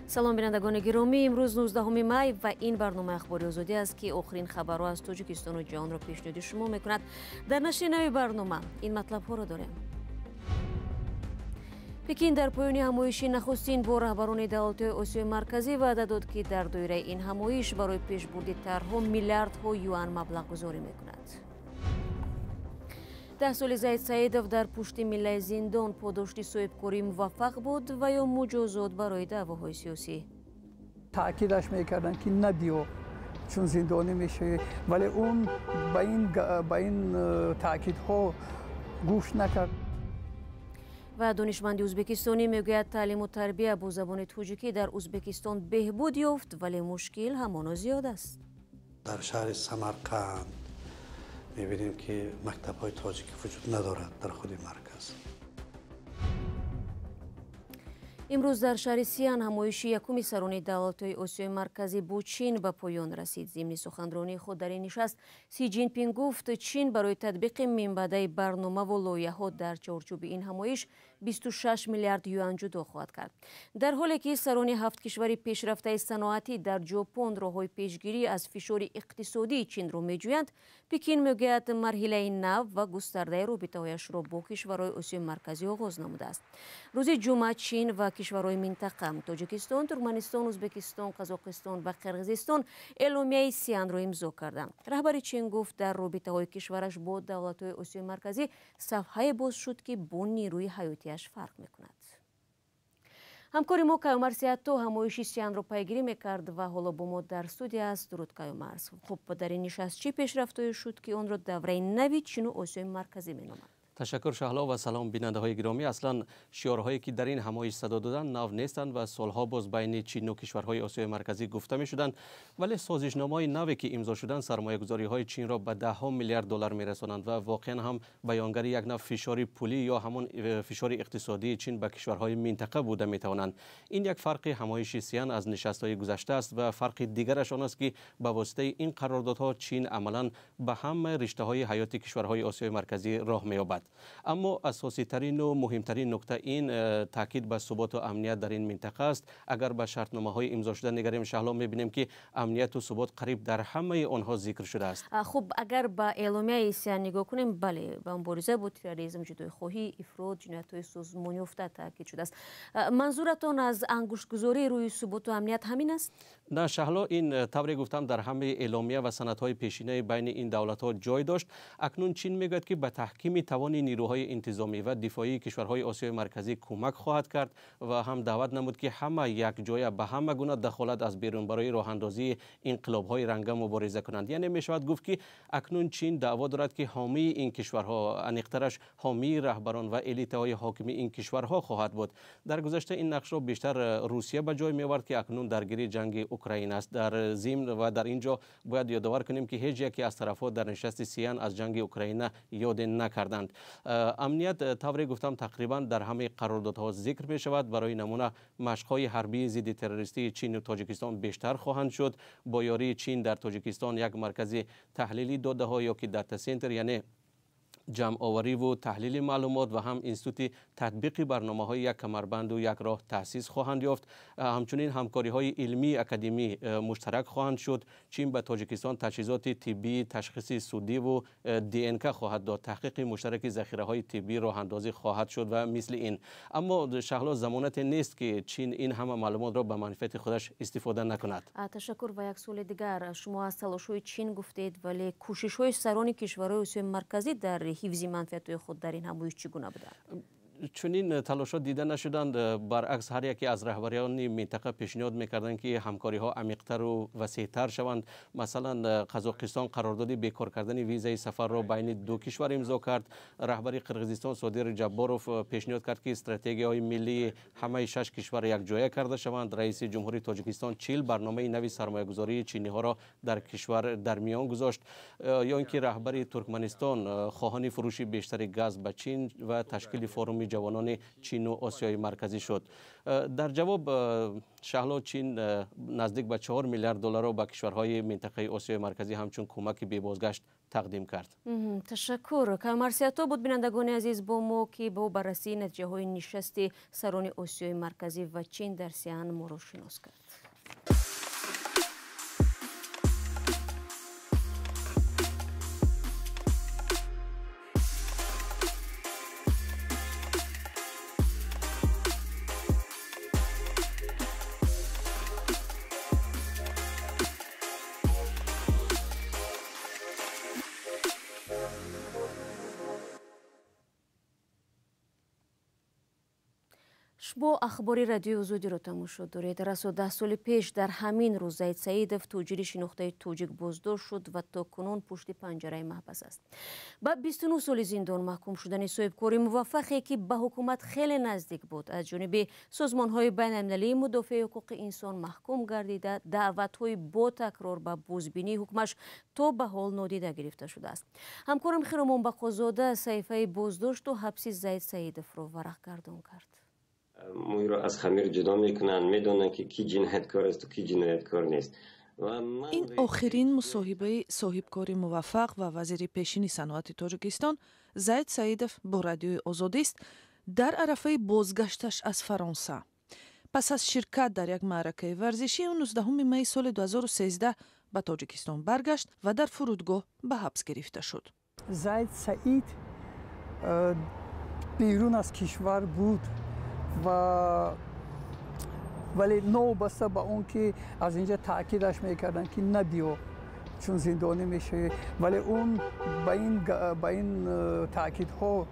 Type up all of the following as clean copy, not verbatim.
салом бинандагони гиромӣ, имрӯз 19 май ва ин барнома ахбори озодӣ аст ки охирин хабарҳо аз Тоҷикистону ҷаҳонро пешниҳоди шумо мекунад. Дар нашри нави барнома ин матлабҳоро дорем. Пекин дар поёни ҳамоиши нахустин бо раҳбарони давлатҳои Осиёи марказӣ ваъда дод, ки дар доираи ин ҳамоиш барои пешбурди тарҳҳо миллиардҳо юан маблағгузорӣ мекунад. 10 соли Заид Саидов дар пушти миллаи зиндон подошти соҳибкорӣ муваффақ буд ва ё муҷозот барои даъвоҳои сиёсӣ. таъкидаш мекарданд ки набиё, чун зиндонӣ мешавӣ, вале он ба ин таъкидҳо гӯш накард. ва донишманди ӯзбекистонӣ мегӯяд таълиму тарбия бо забони тоҷикӣ дар Ӯзбекистон беҳбуд ёфт, вале мушкил ҳамоно зиёд аст. дар шаҳри Самарқанд мебинем ки мактабҳои тоҷикӣ вуҷуд надорад дар худи марказ. имрӯз дар шаҳри Сиан ҳамоиши якуми сарони давлатҳои Осиёи марказӣ бо Чин ба поён расид. зимни суханронии худ дар ин нишаст Си Ҷинпин гуфт, Чин барои татбиқи минбаъдаи барномаву лоиҳаҳо дар чорчӯби ин ҳамоиш 26 миллиард юан ҷудо хоҳад кард. дар ҳоле ки сарони 7 кишвари пешрафтаи саноатӣ дар ҷопон роҳҳои пешгирӣ аз фишори иқтисодии Чинро меҷӯянд, Пекин мегӯяд марҳилаи нав ва густардаи робитаҳояшро бо кишварҳои Осиёи марказӣ оғоз намудааст. рӯзи ҷумъа Чин ва кишварҳои минтақа Тоҷикистон, Туркманистон, Ӯзбекистон, Қазоқистон ва Қирғизистон эъломияи Сианро имзо карданд. раҳбари Чин гуфт, дар робитаҳои кишвараш бо давлатҳои Осиёи марказӣ сафҳае боз шуд, ки бо нерӯи ҳаётияш фарқ мекунад. ҳамкори мо Кайумар Сиатто ҳамоиши Сианро пайгирӣ мекард ва ҳоло бо мо дар студия аст. дуруд Кайумар. хуб, дар ин нишаст чӣ пешрафтое шуд, ки онро давраи нави Чину Осиёи марказӣ меномад? تشکر شهلا و سلام بیننده های گرامی. اصلا شعارهایی که در این همایش صدا دادن نو نیستند و سالها باز بین چین و کشورهای آسیای مرکزی گفته می شدند، ولی سازشنامه‌های نوی که امضا شدن سرمایه گذاری های چین را به ده میلیارد دلار می رسانند و واقعا هم بیانگر یک نوع فشار پولی یا همون فشار اقتصادی چین به کشورهای منطقه بوده می توانند. این یک فرق همایش سیان از نشست‌های گذشته است و فرق دیگرش آن است که به واسطه این قراردادها چین عملاً به هم رشته‌های حیاتی کشورهای آسیای مرکزی راه می‌یابد. اما اساسی ترین و مهمترین نکته این تاکید به ثبات و امنیت در این منطقه است. اگر به شرطنامه های امضا شده نگریم شهلا می‌بینیم که امنیت و ثبات قریب در همه آنها ذکر شده است. خب اگر به اعلامیه سیان نگاه کنیم، بله، با مبارزه با تروریسم، جدایی‌خواهی، افراط، جنایت‌های سازمانی یافته تاکید شده است. منظورتان از انگشت‌گذاری روی ثبات و امنیت همین است؟ نه شهلا، این طوری گفتم در همه اعلامیه و سندهای پیشینه بین این دولت‌ها جای داشت. اکنون چین میگوید که به تحکیم توان نیروهای انتظامی و دفاعی کشورهای آسیای مرکزی کمک خواهد کرد و هم دعوت نمود که همه یک جای به همه گونه دخالت از بیرون برای راه اندازی انقلاب‌های رنگه مبارزه کنند. یعنی میشود گفت که اکنون چین دعوا دارد که حامی این کشورها، انیقترش حامی رهبران و الیت‌های حاکم این کشورها خواهد بود. در گذشته این نقش را بیشتر روسیه به جای می‌آورد که اکنون درگیر جنگ اوکراین است. در ضمن و در اینجا باید یادآور کنیم که هیچ یکی از طرف‌ها در نشست سیان از جنگ اوکراین یاد نکردند. امنیت طوری گفتم تقریبا در همه قراردادها ذکر می شود. برای نمونه مشق‌های حربی ضد تروریستی چین و تاجیکستان بیشتر خواهند شد. با یاری چین در تاجیکستان یک مرکز تحلیلی داده‌ها یا که دیتا سنتر، یعنی جمع آوری و تحلیل معلومات و هم اینستیتوت تطبیق برنامه‌های یک کمربند و یک راه تأسیس خواهند یافت. همچنین همکاری‌های علمی اکادمی مشترک خواهند شد. چین به تاجیکستان تجهیزات طبی، تشخیص سودی و DNK خواهد داد. تحقیق مشترک ذخیره‌های طبی راه اندازی خواهد شد و مثل این. اما شهلا ضمانت نیست که چین این همه معلومات را به منفعت خودش استفاده نکند. تشکر. و یک سوال دیگر، شما از تلاش‌های چین گفتید، ولی کوشش‌های سران کشورهای آسیای مرکزی در حفظ منفعت خود در این همایش چگونه بوده؟ چنین تلاشات دیده نشدند. برعکس هر یکی از رهبران منطقه پیشنهاد میکردند که همکاری ها عمیق‌تر و وسیع‌تر شوند. مثلا قزاقستان قرارداد بیکار کردن ویزای سفر را بین دو کشور امضا کرد. رهبر قرقیزستان صادر جباروف پیشنهاد کرد که استراتژی‌های ملی همه 6 کشور یک جایه کرده شوند. رئیس جمهوری تاجیکستان 40 برنامه نوی سرمایه‌گذاری چینی ها را در کشور در میان گذاشت. یا اینکه رهبر ترکمنستان خواهان فروش بیشتر گاز به چین و تشکیل فروم نوجوانان چین و آسیای مرکزی شد. در جواب شهلا چین نزدیک به 4 میلیارد دلار را به کشورهای منطقه آسیای مرکزی همچون کمک به بازگشت تقدیم کرد. تشکر. کمرسیاتا بود بینندگان عزیز با ما که با بررسی نتیجه های نشست سران آسیای مرکزی و چین در سیان ما را شناس کرد. با اخباری رادیو آزادی را تماشا دارید. رسا 10 سال پیش در همین روز زید سعیدов توجیه شناخته توجیک بازداشت شد و تا کنون پشت پنجره محبس است. با 29 سال زندان محکوم شدن صاحبکاری موفقی که به حکومت خیلی نزدیک بود از جانب سازمان‌های بین‌المللی مدافع حقوق انسان محکوم گردیده، دعوت‌های با تکرار به بازبینی حکمش تا به حال نادیده گرفته شده است. همکارم خیرمان بقازاده صحیفه بازداشت و حبس زید سعیدов را ورق‌گردان کرد. موی را از خمیر جدا میکنن، میدونن که کی جنایتکار است و کی جنایتکار نیست. این آخرین مصاحبه صاحبکار موفق و وزیر پیشین صنعت تاجیکستان زید سعیدов با رادیوی آزادی است در عرفه بازگشتش از فرانسه. پس از شرکت در یک معرکه ورزشی 19 می سال 2013 به تاجیکستان برگشت و در فرودگاه به حبس گرفته شد. زید سعید بیرون از کشور بود ولی نو بسته با اون که از اینجا تاکیدش میکردن که نبیو چون زندانی میشه، ولی اون با این تاکیدها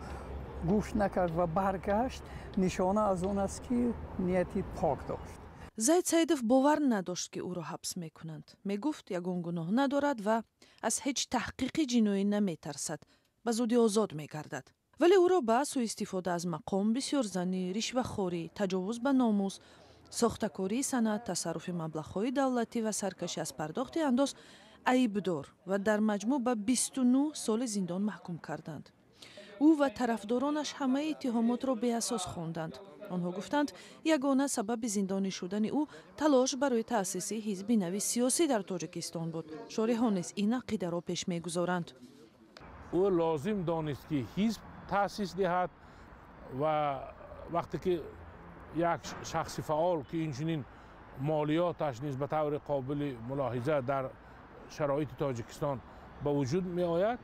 گوش نکرد و برگشت. نشانه از اون است که نیتی پاک داشت. زید سعیدов باور نداشت که او را حبس میکنند. میگفت یگان گناه ندارد و از هیچ تحقیق جنایی نمیترسد، به زودی آزاد میگردد. ولی او را به سوء استفاده از مقام، بسیار زنی، رشوه‌خوری، تجاوز به ناموس، ساختکاری صنعت، تصرف مبلغ‌های دولتی و سرکشی از پرداخت انداز عیبدار و در مجموع به 29 سال زندان محکوم کردند. او و طرفدارانش همه اتهامات را بی‌اساس خواندند. آنها گفتند یگانه سبب زندانی شدن او تلاش برای تأسیس حزب نوی سیاسی در تاجیکستان بود. شارح‌ها نیز این عقیده را پیش می‌گذارند. او لازم دانست که حزب تأسیس دهد و وقتی که یک شخص فعال که اینچنین مالیاتش نیز به طور قابل ملاحظه در شرایط تاجیکستان به وجود می آید،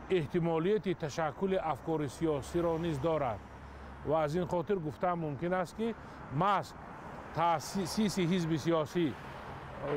احتمالیت تشکل افکار سیاسی را نیز دارد و از این خاطر گفتم ممکن است که محض تأسیس حزب سیاسی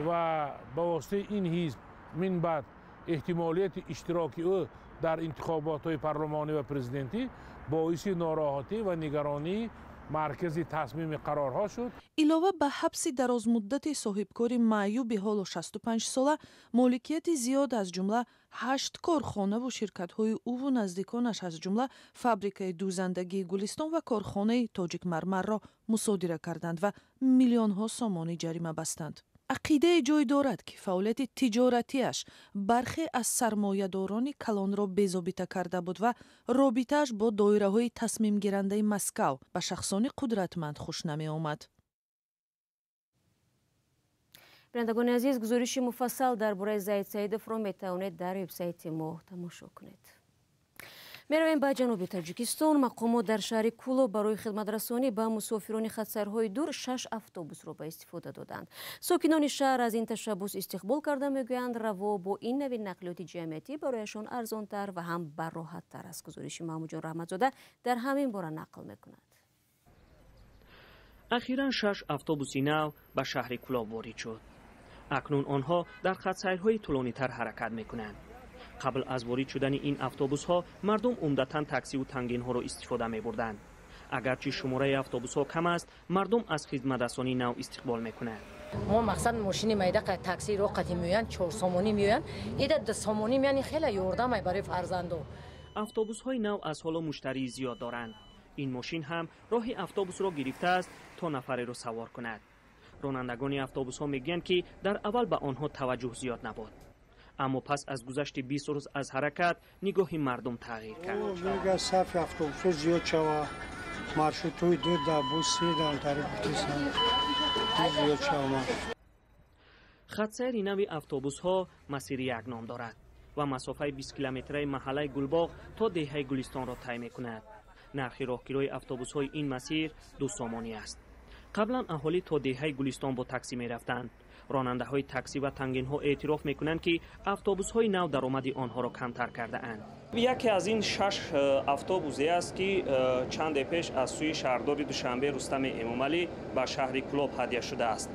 و به واسطه این حزب من بعد احتمالیت اشتراک او در انتخابات پارلمانی و پرزیدنتی باعث ناراحتی و نگرانی مرکز تصمیم قرارها شد. علاوه به حبس دراز مدت صاحبکار معیوب حال 65 ساله، مالکیت زیاد از جمله 8 کارخانه و شرکت‌های او و نزدیکانش از جمله فابریکه دوزندگی گلستان و کارخانه تاجیک مرمر را مصادره کردند و میلیون‌ها سامانی جریمه بستند. عقیده جای دارد که فعالیت تجارتیش برخی از سرمایه‌داران کلان را بی‌ضابطه کرده بود و رابطه‌اش با دایره‌های تصمیم گیرنده مسکو به شخصان قدرتمند خوش نمی آمد. بینندگان عزیز، گزارش مفصل درباره زید سعیدов را میتوانید در وبسایت ما تماشا کنید. میرویم به جنوب تاجیکستان. مقامات در شهر کولو برای خدمت رسانی به مسافران خطسرهای دور 6 اتوبوس را به استفاده دادند. ساکنان شهر از این تشبث استقبال کرده میگویند روا با این نوع نقلیات جمعیتی برایشان ارزانتر و هم راحت‌تر است. گزارش محمود جان رحمتزاده در همین باره نقل میکند. اخیراً 6 اتوبوس نو به شهر کولو وارد شد. اکنون آنها در خطسیرهای طولانی‌تر حرکت میکنند. قبل از وارد شدن این اتوبوس ها مردم عمدتاً تاکسی و تنگین ها را استفاده می بردند. اگرچه شماره اتوبوس ها کم است، مردم از خدمت رسانی نو استقبال میکنند. ما مقصد ماشین میده که تاکسی رو قدیم میان 4 سامانی میان، ایده 2 سامانی میان خیلی یوردم برای فرزندو. اتوبوس های نو از حالا مشتری زیاد دارند. این ماشین هم راه اتوبوس را گرفته است تا نفری را سوار کند. رانندگان اتوبوس ها میگویند که در اول به آنها توجه زیاد نبود. اما پس از گذشت 20 روز از حرکت نگاه مردم تغییر کرد. میگه صف اتوبوس زیاد شوه، مارشروت‌های دو دا بوس در طریق کیسان زیاد شوه. خط سیر نوی اتوبوس‌ها مسیر یک نام دارد و مسافه 20 کیلومتری محله گلباغ تا دهه گلستان را طی می‌کند. نرخ راهگیری اتوبوس‌های این مسیر 2 سامانی است. قبلا اهالی تا دهه گلستان با تاکسی می‌رفتند. راننده‌های تاکسی و تنگین‌ها اعتراف می‌کنند که اتوبوس‌های نو درآمد آنها را کمتر کرده اند. یکی از این 6 اتوبوسی است که چند پیش از سوی شهرداری دوشنبه رستم امامعلی به شهر کلوب هدیه شده است.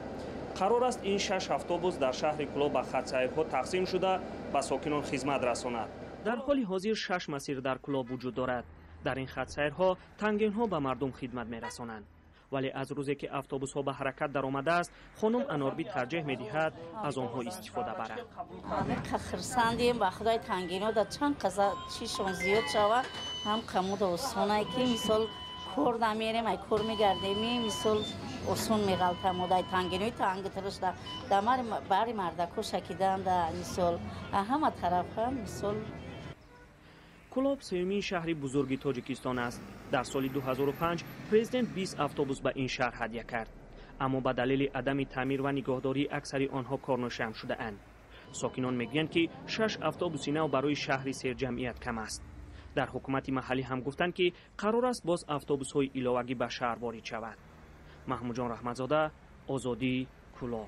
قرار است این 6 اتوبوس در شهر کلوب به خط سیرها تقسیم شده به ساکنان خدمت رساند. در حال حاضر 6 مسیر در کلوب وجود دارد. در این خط سیرها تنگین‌ها به مردم خدمت می‌رسانند. ولی از روزی که اتوبوس‌ها به حرکت در آمده است، خانم اناربی ترجیح می‌دهد از آنها استفاده برد. همه خرسندیم با خدای تنگینا در چند قضا چیشون زیاد شوه هم کمود آسونه که مثال کور نمیریم ای کور میگردیم مثال آسون میغلطه مودای تنگینوی تنگ ترش در باری مردکو شکیدن در مثال همه طرف هم مثال کلوب سومین شهر بزرگ تاجیکستان است. در سال 2005 پرزیدنت 20 اتوبوس به این شهر هدیه کرد. اما به دلیل عدم تعمیر و نگهداری اکثر آنها کارنشین شده اند. ساکنان میگویند که 6 اتوبوس نو برای شهری سیر جمعیت کم است. در حکومت محلی هم گفتند که قرار است باز اتوبوس‌های علاوه‌ای به شهر وارد شود. محمود جان رحمتزاده، آزادی، کلوب.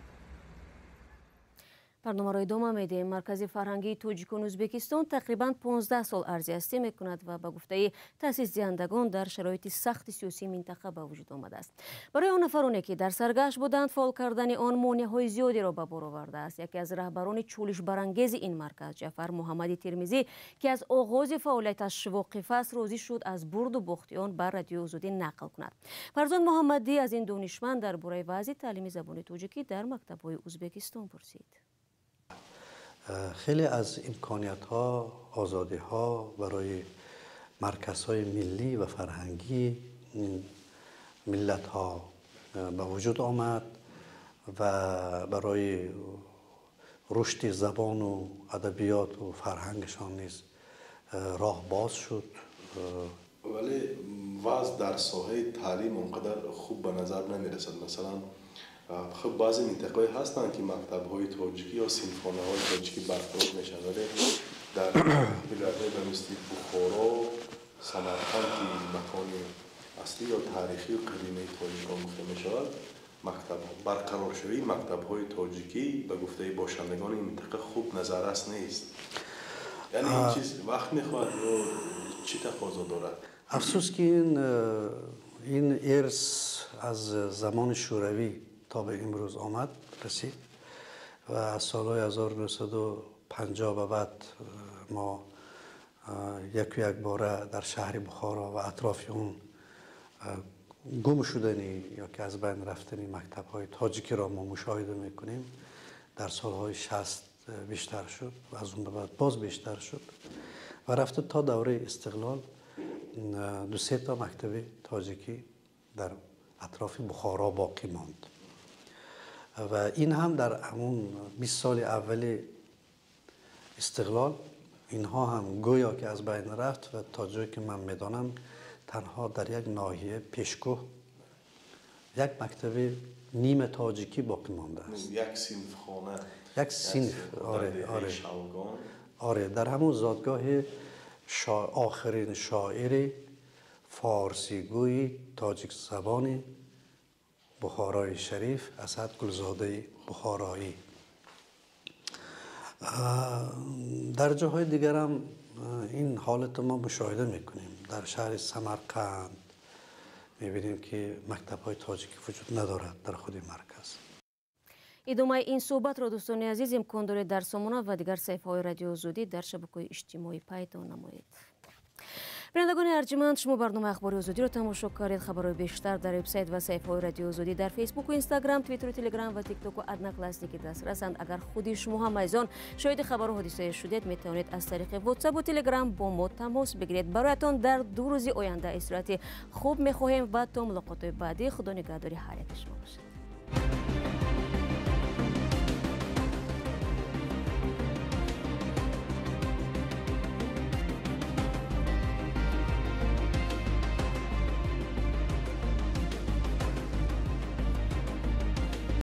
برنامه را ادامه میدیم. مرکز فرهنگی توجیکان ازبکستان تقریبا 15 سال ارزیابی میکند و به گفته تأسیس دهندگان در شرایط سخت سیاسی منطقه به وجود آمده است. برای آن نفرانی که در سرگشت بودند فعال کردن آن مانع‌های زیادی را به بار آورده است. یکی از رهبران چالش برانگیز این مرکز جعفر محمدی ترمیزی که از آغاز فعالیتش واقف است راضی شد از برد و باخت آن بر رادیو آزادی نقل کند. فرزان محمدی از این دانشمند درباره وضع تعلیم زبان توجیکی در مکتب‌های ازبکستان پرسید. خیلی از امکانیت ها، آزادی ها برای مرکز های ملی و فرهنگی ملت ها به وجود آمد و برای رشد زبان و ادبیات و فرهنگشان نیز راه باز شد. ولی وضع در ساحه تعلیم اونقدر خوب به نظر نمی رسد. مثلا خب بعضی منطقه‌های هستن که مکتب‌های تاجیکی یا سینفونی‌های تاجیکی برقرار میشن، ولی در ولایت‌های مثل بخارا، سمرقند که مکان اصلی یا تاریخی و قدیمی تاجیکان گفته میشود، برقرار شوی مکتب‌های تاجیکی به گفته باشندگان این منطقه خوب نظررس نیست. یعنی این چیز وقت میخواد و چی تقاضا دارد؟ افسوس که این ارث از زمان شوروی تا به امروز آمد رسید و از سالهای 1950 به بعد ما یک باره در شهر بخارا و اطراف اون گم شدنی یا که از بین رفتنی مکتب‌های تاجیکی را ما مشاهده میکنیم. در سالهای 60 بیشتر شد و از اون به بعد باز بیشتر شد و رفته تا دوره استقلال 2-3 تا مکتب تاجیکی در اطراف بخارا باقی ماند و این هم در همون 20 سال اول استقلال اینها هم گویا که از بین رفت و تا جایی که من میدانم تنها در یک ناحیه پیشکو یک مکتب نیم تاجیکی باقی مانده است. یک صنف خانه، یک صنف، آره در همون زادگاه آخرین شاعر فارسیگوی تاجیک زبان بخارای شریف اسد گلزاده بخارایی. در جاهای دیگر هم این حالت ما مشاهده میکنیم. در شهر سمرقند میبینیم که مکتب‌های تاجیکی وجود ندارد در خود مرکز. ادامه این صحبت را دوستان عزیز امکان دارید در سامانه و دیگر صفحه‌های رادیو آزادی در شبکه‌های اجتماعی پیدا نمایید. بینندگان ارجمند، شما برنامه اخبار آزادی را تماشا کردید. خبرهای بیشتر در وبسایت و صفحه‌های رادیو آزادی در فیسبوک و اینستاگرام، توییتر و تلگرام و تیک تاک و ادنا کلاسیک دسترسند. اگر خودی شما هم از آن شاهد خبر و حادثه شدید میتوانید از طریق واتساپ و تلگرام با ما تماس بگیرید. برایتان در 2 روز آینده استراحت خوب می‌خواهیم و تا ملاقات بعدی خدا نگهداری هر یک شما باشد.